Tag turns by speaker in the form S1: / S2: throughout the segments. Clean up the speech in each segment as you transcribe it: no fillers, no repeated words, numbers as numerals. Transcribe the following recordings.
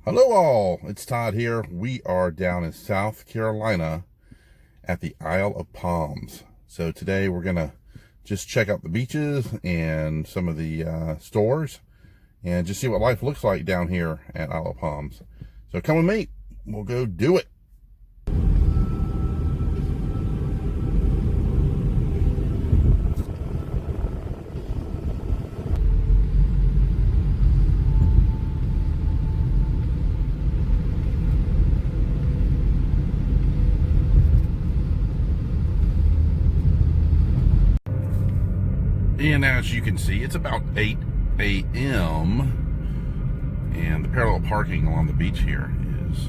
S1: Hello all, it's Todd here. We are down in South Carolina at the Isle of Palms. So today we're gonna just check out the beaches and some of the stores and just see what life looks like down here at Isle of Palms. So come with me, we'll go do it. And as you can see, it's about 8 a.m. and the parallel parking along the beach here is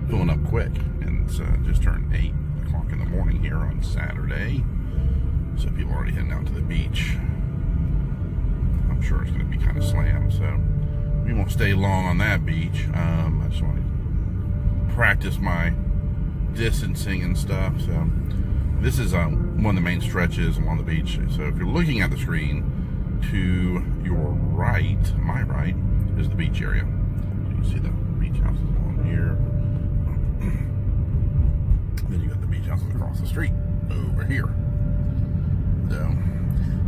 S1: filling up quick. And it's just turned 8 o'clock in the morning here on Saturday. So people are already heading out to the beach. I'm sure it's going to be kind of slammed, so we won't stay long on that beach. I just want to practice my distancing and stuff. So this is one of the main stretches along the beach. So if you're looking at the screen, to your right, my right, is the beach area. So you can see the beach houses along here. Then you got the beach houses across the street over here.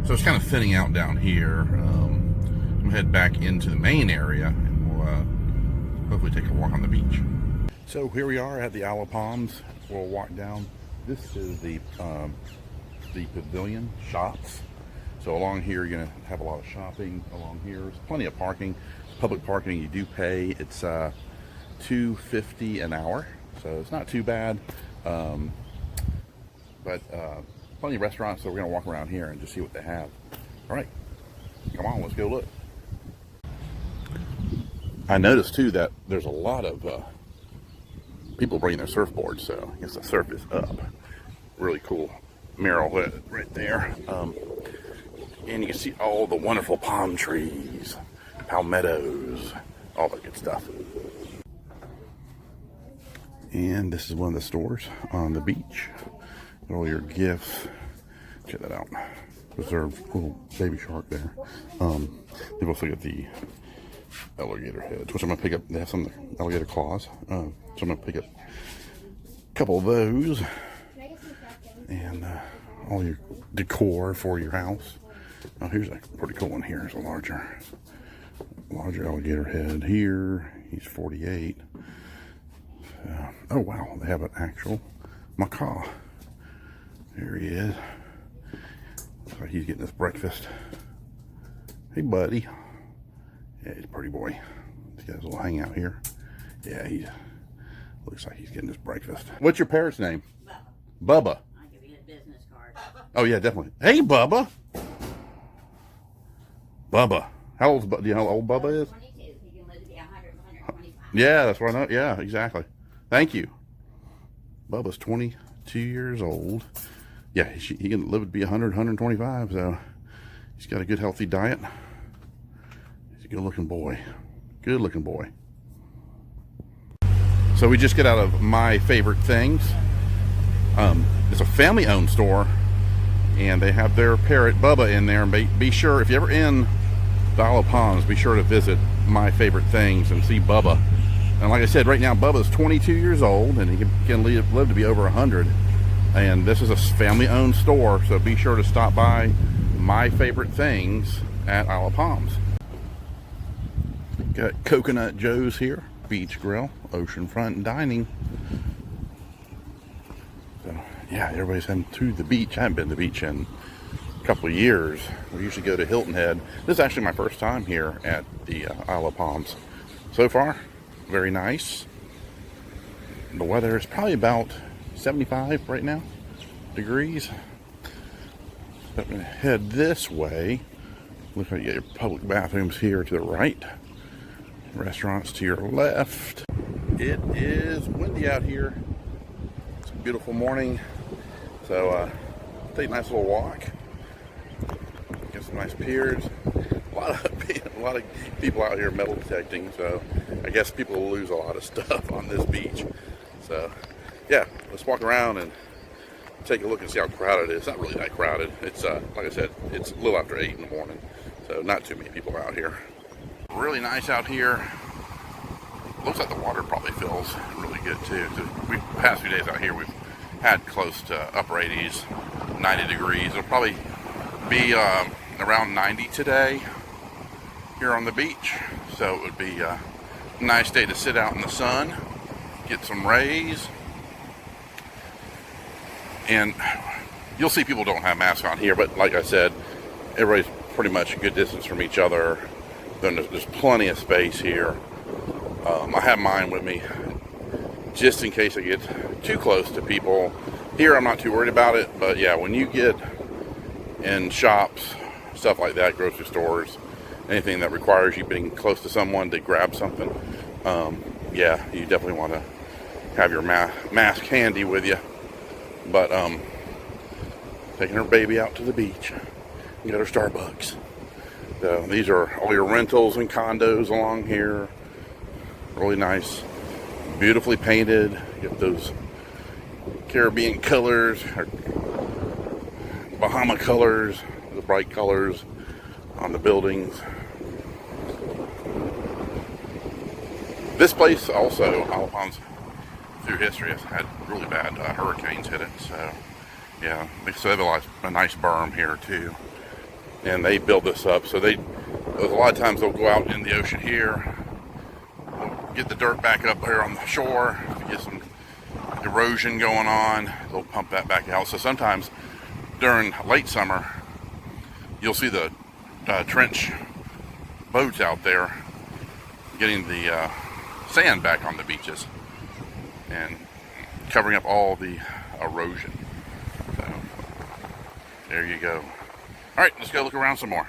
S1: So it's kind of thinning out down here. I'm gonna head back into the main area and we'll hopefully take a walk on the beach. So here we are at the Isle of Palms. We'll walk down. This is the pavilion shops. So along here, you're gonna have a lot of shopping along here. There's plenty of parking, public parking. You do pay. It's $2.50 an hour, so it's not too bad. But plenty of restaurants. So we're gonna walk around here and just see what they have. All right, come on, let's go look. I noticed too that there's a lot of people bringing their surfboards, so I guess the surf is up. Really cool mural right there. And you can see all the wonderful palm trees, palmettos, all that good stuff. And this is one of the stores on the beach. All your gifts. Check that out. Reserved little baby shark there. They've also got the alligator heads, which I'm gonna pick up. They have some alligator claws, so I'm gonna pick up a couple of those. And all your decor for your house. Oh, here's a pretty cool one here. There's a larger alligator head here. He's 48. Oh wow, they have an actual Mccaw. There he is. Looks like he's getting his breakfast. Hey buddy. Yeah, he's a pretty boy. He's got his little hangout here. Yeah, he looks like he's getting his breakfast. What's your parrot's name? Bubba. Bubba.
S2: I'll give you a business card.
S1: Oh yeah, definitely. Hey Bubba. Bubba. How old? Do you know how old Bubba is?
S2: 22. He can live to be 100, 125.
S1: Yeah, that's what I know. Yeah, exactly. Thank you. Bubba's 22 years old. Yeah, he can live to be 100, 125. So he's got a good, healthy diet. He's a good-looking boy. Good-looking boy. So we just get out of My Favorite Things. It's a family-owned store, and they have their parrot Bubba in there. And be sure, if you're ever in the Isle of Palms, be sure to visit My Favorite Things and see Bubba. And like I said, right now Bubba's 22 years old, and he can live to be over 100. And this is a family-owned store, so be sure to stop by My Favorite Things at Isle of Palms. Got Coconut Joe's here, beach grill, oceanfront dining. So yeah, everybody's heading to the beach. I haven't been to the beach in a couple of years. We usually go to Hilton Head. This is actually my first time here at the Isle of Palms. So far, very nice. The weather is probably about 75 right now degrees. So I'm gonna head this way. Looks like you got your public bathrooms here to the right. Restaurants to your left. It is windy out here. It's a beautiful morning. So take a nice little walk. Get some nice piers. A lot of people out here metal detecting, so I guess people will lose a lot of stuff on this beach. So yeah, let's walk around and take a look and see how crowded it is. It's not really that crowded. It's like I said, it's a little after 8 in the morning, so not too many people out here. Really nice out here. looks like the water probably feels really good too. We past few days out here, we've had close to upper 80s, 90 degrees. It'll probably be around 90 today here on the beach. So it would be a nice day to sit out in the sun, get some rays. And you'll see people don't have masks on here, but like I said, everybody's pretty much a good distance from each other. Then there's plenty of space here. I have mine with me just in case I get too close to people. Here I'm not too worried about it, but yeah, when you get in shops, stuff like that, grocery stores, anything that requires you being close to someone to grab something, yeah, you definitely want to have your mask handy with you. But taking her baby out to the beach, and got her Starbucks. So these are all your rentals and condos along here. Really nice, beautifully painted. You get those Caribbean colors, or Bahama colors, the bright colors on the buildings. This place also, Isle Palms, through history, has had really bad hurricanes hit it. So yeah, they still have a nice berm here too, and they build this up. So a lot of times they'll go out in the ocean here, get the dirt back up here on the shore, get some erosion going on, they'll pump that back out. So sometimes during late summer, you'll see the trench boats out there getting the sand back on the beaches and covering up all the erosion. So there you go. All right, let's go look around some more.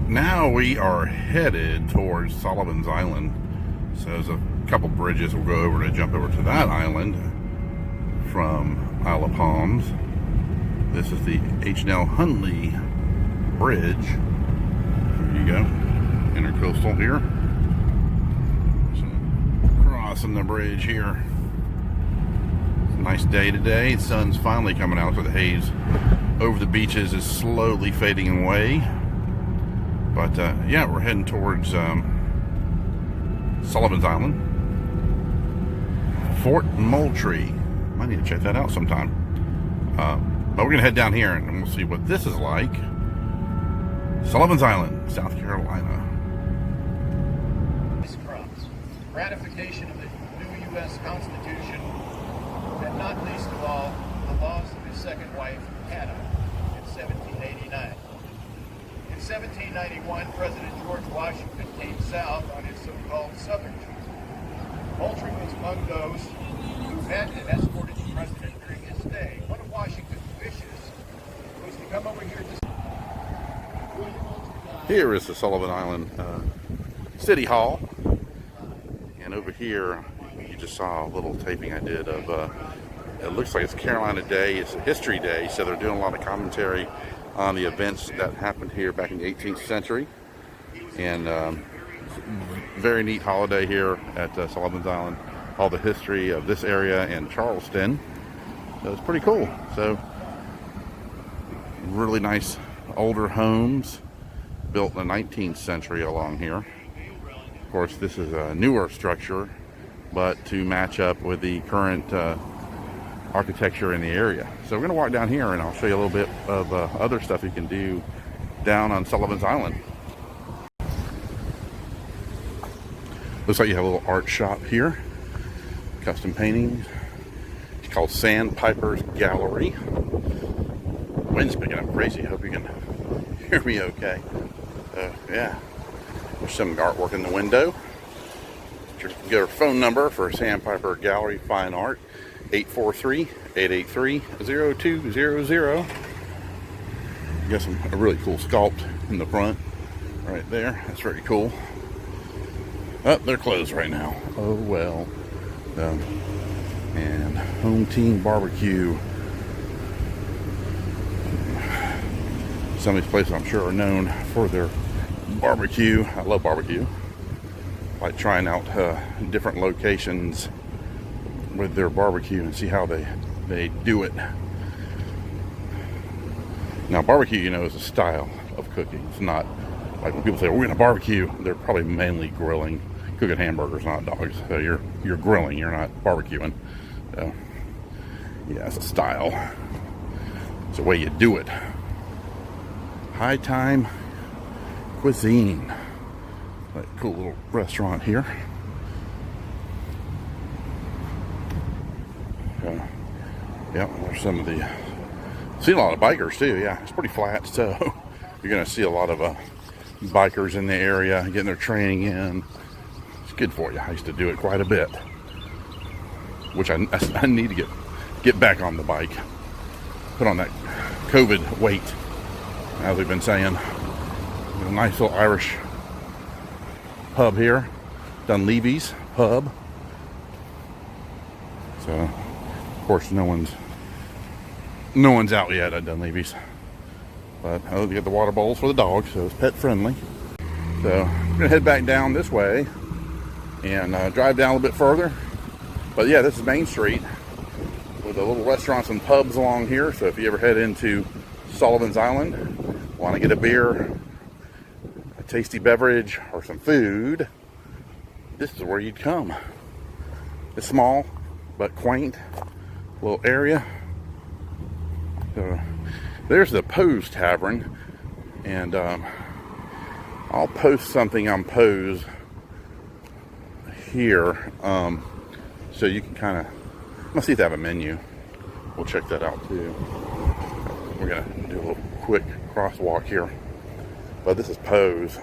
S1: Now we are headed towards Sullivan's Island. So there's a couple bridges we'll go over to jump over to that island from Isle of Palms. This is the H&L Hunley Bridge. There you go. Intercoastal here. So crossing the bridge here. It's a nice day today. The sun's finally coming out, so the haze over the beaches is slowly fading away. But yeah, we're heading towards Sullivan's Island. Fort Moultrie. Might need to check that out sometime. But we're going to head down here and we'll see what this is like. Sullivan's Island, South Carolina.
S3: Ratification of the new U.S. Constitution, and not least of all, the laws of his second wife, Hannah, in 1789. In 1791, President George Washington came south on his so-called Southern tour. Moultrie was among those who met and escorted the president during his stay. One of Washington's wishes was to come over here to...
S1: Here is the Sullivan Island City Hall. And over here, you just saw a little taping I did of, it looks like it's Carolina Day. It's a history day, so they're doing a lot of commentary on the events that happened here back in the 18th century. And very neat holiday here at Sullivan's Island. All the history of this area and Charleston. So it's pretty cool. So really nice older homes built in the 19th century along here. Of course, this is a newer structure, but to match up with the current architecture in the area. So we're going to walk down here and I'll show you a little bit of other stuff you can do down on Sullivan's Island. Looks like you have a little art shop here. Custom paintings. It's called Sandpiper's Gallery. Wind's picking up crazy. Hope you can hear me okay. Yeah. There's some artwork in the window. Get our phone number for Sandpiper Gallery Fine Art. 843-883-0200. You got a really cool sculpt in the front right there. That's very cool. Oh, they're closed right now. Oh well. And Home Team Barbecue. Some of these places I'm sure are known for their barbecue. I love barbecue. I like trying out different locations with their barbecue and see how they do it. Now barbecue, you know, is a style of cooking. It's not like when people say, we're gonna barbecue, they're probably mainly grilling, cooking hamburgers, not dogs. So you're grilling, you're not barbecuing. So yeah, it's a style. It's the way you do it. High Time Cuisine. Like a cool little restaurant here. Yeah, there's some of the, see a lot of bikers too. Yeah, it's pretty flat, so you're gonna see a lot of bikers in the area getting their training in. It's good for you. I used to do it quite a bit, which I need to get back on the bike, put on that COVID weight, as we've been saying. A nice little Irish pub here, Dunleavy's pub. So of course no one's out yet at Dunleavy's, but you get the water bowls for the dogs, so it's pet friendly. So I'm gonna head back down this way and drive down a little bit further. But yeah, this is Main Street with the little restaurants and pubs along here. So if you ever head into Sullivan's Island, want to get a beer, a tasty beverage, or some food, this is where you'd come. It's small but quaint little area. So there's the Poe's Tavern, and I'll post something on Poe's here, so you can kind of, let's see if they have a menu. We'll check that out too. We're gonna do a little quick crosswalk here, but this is Poe's.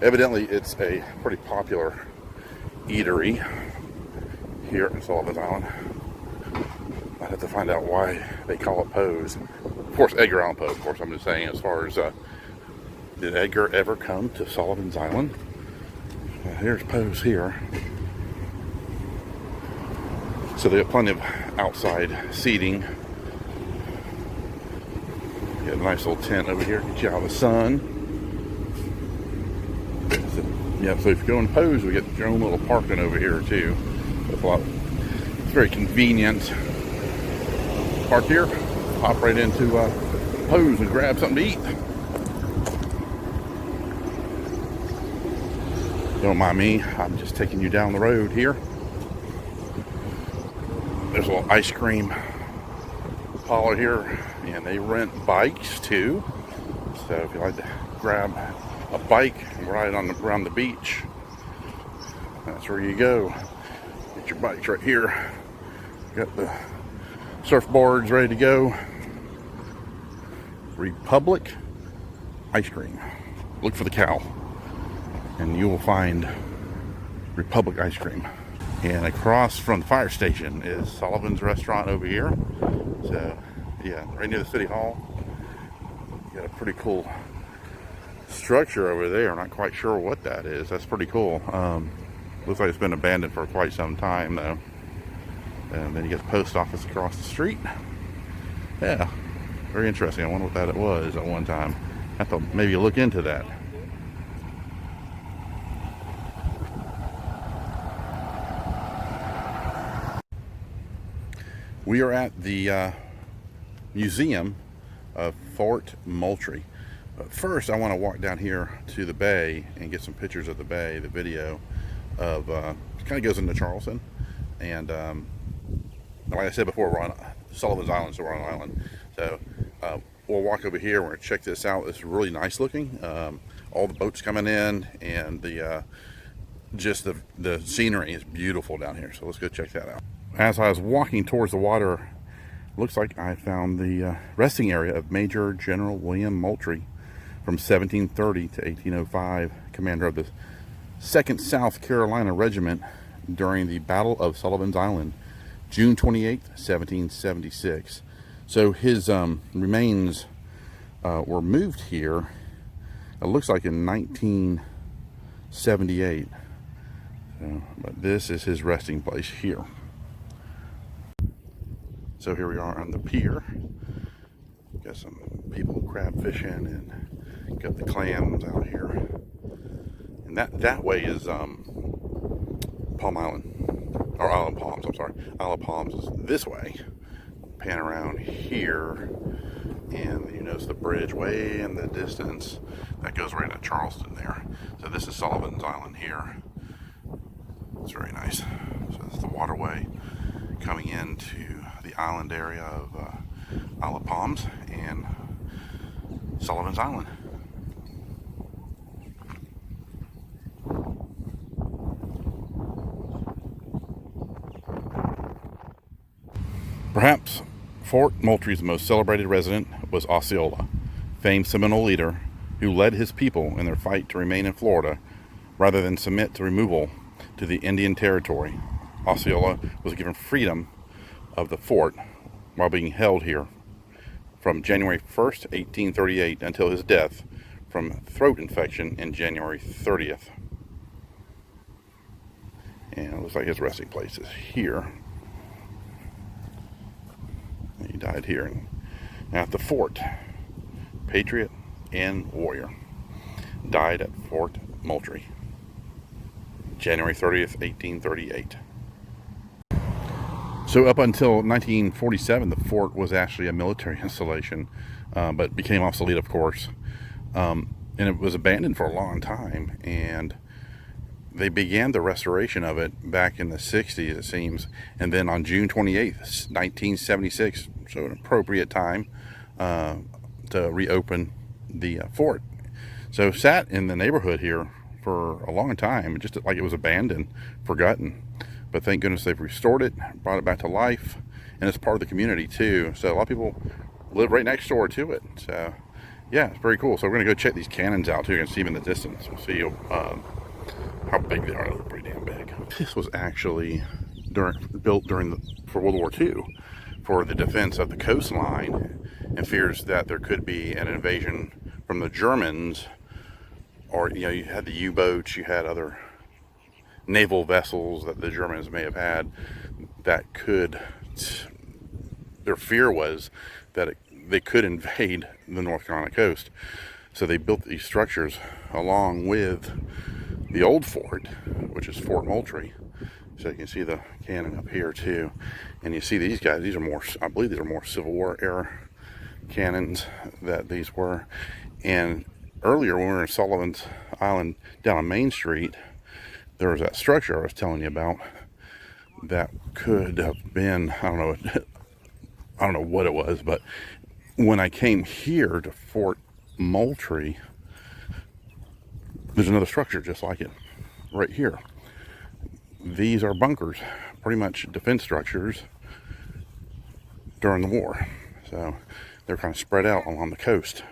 S1: Evidently it's a pretty popular eatery here in Sullivan's Island. I have to find out why they call it Poe's. Of course, Edgar Allan Poe. Of course, I'm just saying, as far as did Edgar ever come to Sullivan's Island? Here's Poe's here. So they have plenty of outside seating. Got a nice little tent over here, get you out of the sun. So, yeah, so if you go in Poe's, we get your own little parking over here too. It's very convenient. Park here, hop right into Poe's and grab something to eat. Don't mind me, I'm just taking you down the road here. There's a little ice cream parlor here, and they rent bikes too. So if you like to grab a bike and ride around the beach, that's where you go. Get your bikes right here. Got the surfboards ready to go. Republic Ice Cream. Look for the cow, and you will find Republic Ice Cream. And across from the fire station is Sullivan's Restaurant over here. So yeah, right near the city hall. You got a pretty cool structure over there. I'm not quite sure what that is. That's pretty cool. Looks like it's been abandoned for quite some time though. And then you get the post office across the street. Yeah, Very interesting. I wonder what that was at one time. I have to maybe look into that. We are at the museum of Fort Moultrie. But first, I want to walk down here to the bay and get some pictures of the bay, the video of, it kind of goes into Charleston. And like I said before, we're on Sullivan's Island, so we're on an island. So we'll walk over here. We're going to check this out. It's really nice looking. All the boats coming in, and just the scenery is beautiful down here. So let's go check that out. As I was walking towards the water, looks like I found the resting area of Major General William Moultrie from 1730 to 1805, commander of the 2nd South Carolina Regiment during the Battle of Sullivan's Island, June 28, 1776. So his remains were moved here, it looks like in 1978. But this is his resting place here. So here we are on the pier. Got some people crab fishing and got the clams out here. And that way is Palm Island, or Isle of Palms, I'm sorry. Isle of Palms is this way. Pan around here, and you notice the bridge way in the distance. That goes right into Charleston there. So this is Sullivan's Island here. It's very nice. So that's the waterway coming into the island area of Isle of Palms and Sullivan's Island. Perhaps Fort Moultrie's most celebrated resident was Osceola, famed Seminole leader who led his people in their fight to remain in Florida rather than submit to removal to the Indian Territory. Osceola was given freedom of the fort while being held here from January 1st, 1838 until his death from throat infection in January 30th. And it looks like his resting place is here. He died here at the fort. Patriot and warrior. Died at Fort Moultrie, January 30th, 1838. So up until 1947, the fort was actually a military installation, but became obsolete, of course. And it was abandoned for a long time, and they began the restoration of it back in the 60s, it seems. And then on June 28th, 1976, so an appropriate time to reopen the fort. So sat in the neighborhood here for a long time, just like it was abandoned, forgotten. But thank goodness they've restored it, brought it back to life, and it's part of the community too. So a lot of people live right next door to it. So yeah, it's very cool. So we're gonna go check these cannons out too. You can see them in the distance. We'll see how big they are. They're pretty damn big. This was actually built for World War II for the defense of the coastline, and fears that there could be an invasion from the Germans, or you had the U-boats, you had other naval vessels that the Germans may have had that could, their fear was that they could invade the North Carolina coast. So they built these structures along with the old fort, which is Fort Moultrie. So you can see the cannon up here too. And you see these guys, these are more, I believe these are more Civil War era cannons that these were. And earlier when we were in Sullivan's Island down on Main Street, there was that structure I was telling you about that could have been, I don't know what it was, but when I came here to Fort Moultrie, there's another structure just like it right here. These are bunkers, pretty much defense structures during the war. So they're kind of spread out along the coast.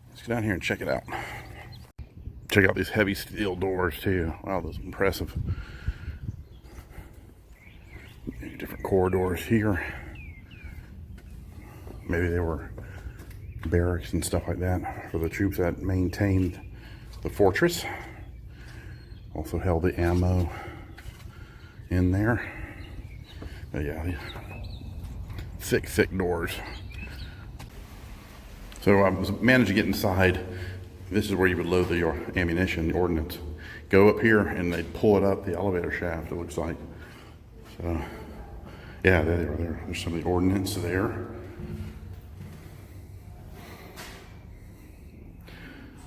S1: Let's go down here and check it out. Check out these heavy steel doors too. Wow, those are impressive. Different corridors here. Maybe they were barracks and stuff like that for the troops that maintained the fortress. Also held the ammo in there. But yeah, thick doors. So I was managed to get inside. This is where you would load your ammunition, the ordnance. Go up here and they'd pull it up the elevator shaft, it looks like. So, yeah, there's some of the ordnance there.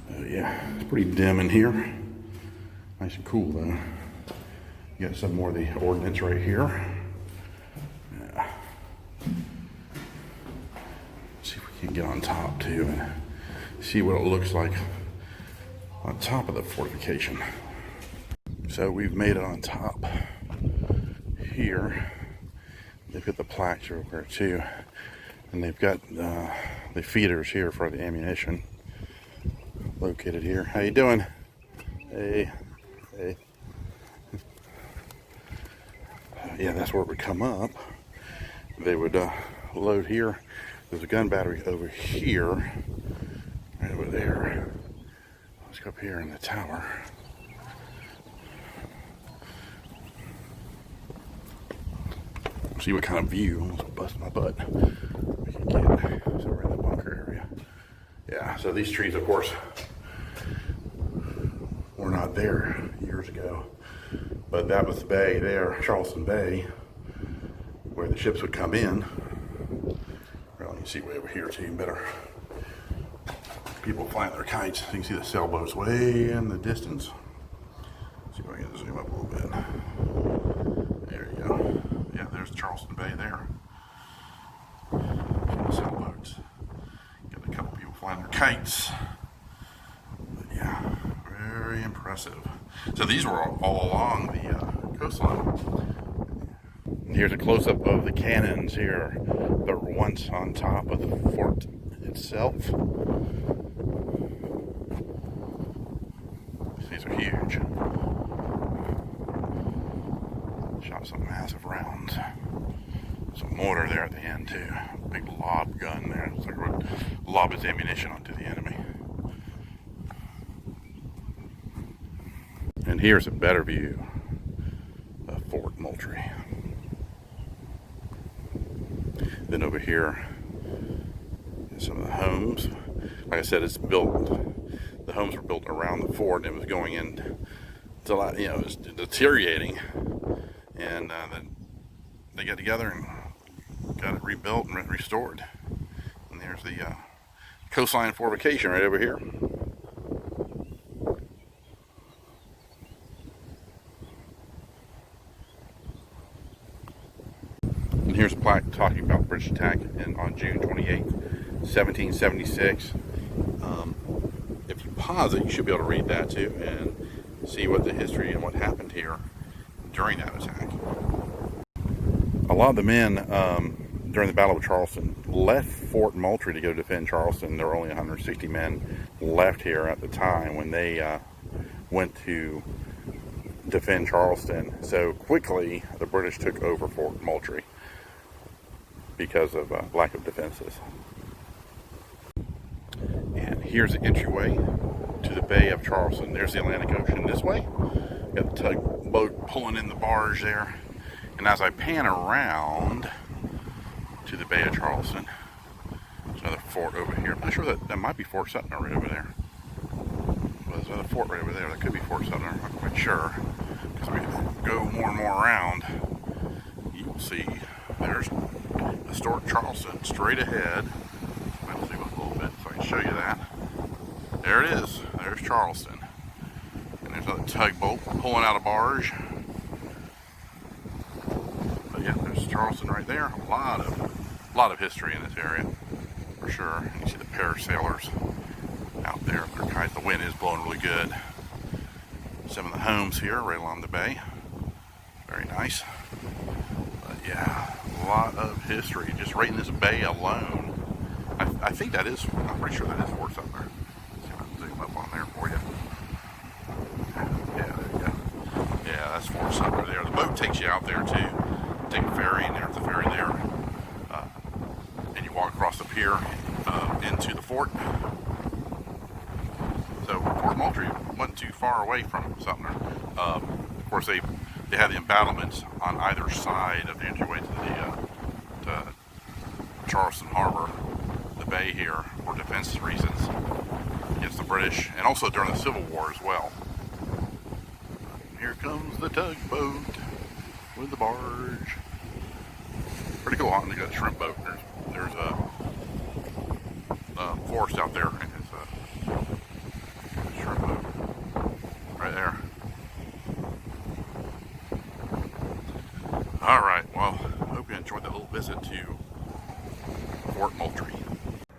S1: Yeah, it's pretty dim in here. Nice and cool though. You got some more of the ordnance right here. Yeah. See if we can get on top too and see what it looks like on top of the fortification. So we've made it on top here. They put the plaques over there too, and they've got the feeders here for the ammunition located here. How you doing? Hey. Yeah, that's where it would come up. They would load here. There's a gun battery over here, right over there. Let's go up here in the tower. See what kind of view. Almost bust my butt. We can get. So we're in the bunker area. Yeah. So these trees, of course, were not there years ago, but that was the bay there, Charleston Bay, where the ships would come in. Well, you can see way over here too. Better. People flying their kites. You can see the sailboats way in the distance. Let's see if I can zoom up a little bit. There you go. Yeah, there's Charleston Bay there. Some sailboats. Got a couple people flying their kites. But yeah, very impressive. So these were all along the coastline. And here's a close-up of the cannons here that were once on top of the fort itself. These are huge. Shot some massive rounds. Some mortar there at the end too. Big lob gun there. It's like it would lob its ammunition onto the enemy. And here's a better view of Fort Moultrie. Then over here, some of the homes. Like I said, it's built. The homes were built around the fort, and it was going in to, it was deteriorating. And then they got together and got it rebuilt and restored. And there's the coastline fortification right over here. And here's a plaque talking about the British attack on June 28, 1776. If you pause it, you should be able to read that too and see what the history and what happened here during that attack. A lot of the men during the Battle of Charleston left Fort Moultrie to go defend Charleston. There were only 160 men left here at the time when they went to defend Charleston. So quickly the British took over Fort Moultrie because of lack of defenses. And here's the entryway to the Bay of Charleston. There's the Atlantic Ocean this way. Got the tugboat pulling in the barge there. And as I pan around to the Bay of Charleston, there's another fort over here. I'm not sure that might be Fort Sumter right over there. Well, there's another fort right over there. That could be Fort Sumter. I'm not quite sure. Because we go more and more around, you will see there's historic Charleston straight ahead. I'll zoom up a little bit so I can show you that. There it is. There's Charleston. And there's another tugboat pulling out a barge. But yeah, there's Charleston right there. A lot of history in this area, for sure. You see the parasailers out there with their kites. The wind is blowing really good. Some of the homes here right along the bay. Very nice. But yeah, a lot of history just right in this bay alone. I think that is, I'm pretty sure that is Fort Sumter. See if I can zoom up on there for you. Yeah, there you go. Yeah, that's Fort Sumter there. The boat takes you out there too. Take a ferry, and there's the ferry there. And you walk across the pier into the fort. So Fort Moultrie wasn't too far away from Sumter. Of course, they had the embattlements on either side of the entryway to the Charleston Harbor. The bay here for defense reasons against the British, and also during the Civil War as well. Here comes the tugboat with the barge. Pretty cool, huh? They got a shrimp boat. There's a forest out there, and it's a shrimp boat right there. Alright, well, hope you enjoyed that little visit to Fort Moultrie.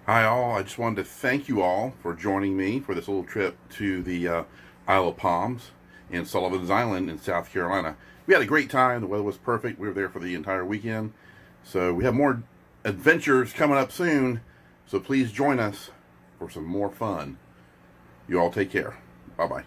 S1: Hi all, I just wanted to thank you all for joining me for this little trip to the Isle of Palms in Sullivan's Island in South Carolina. We had a great time, the weather was perfect, we were there for the entire weekend. So we have more adventures coming up soon, so please join us for some more fun. You all take care. Bye-bye.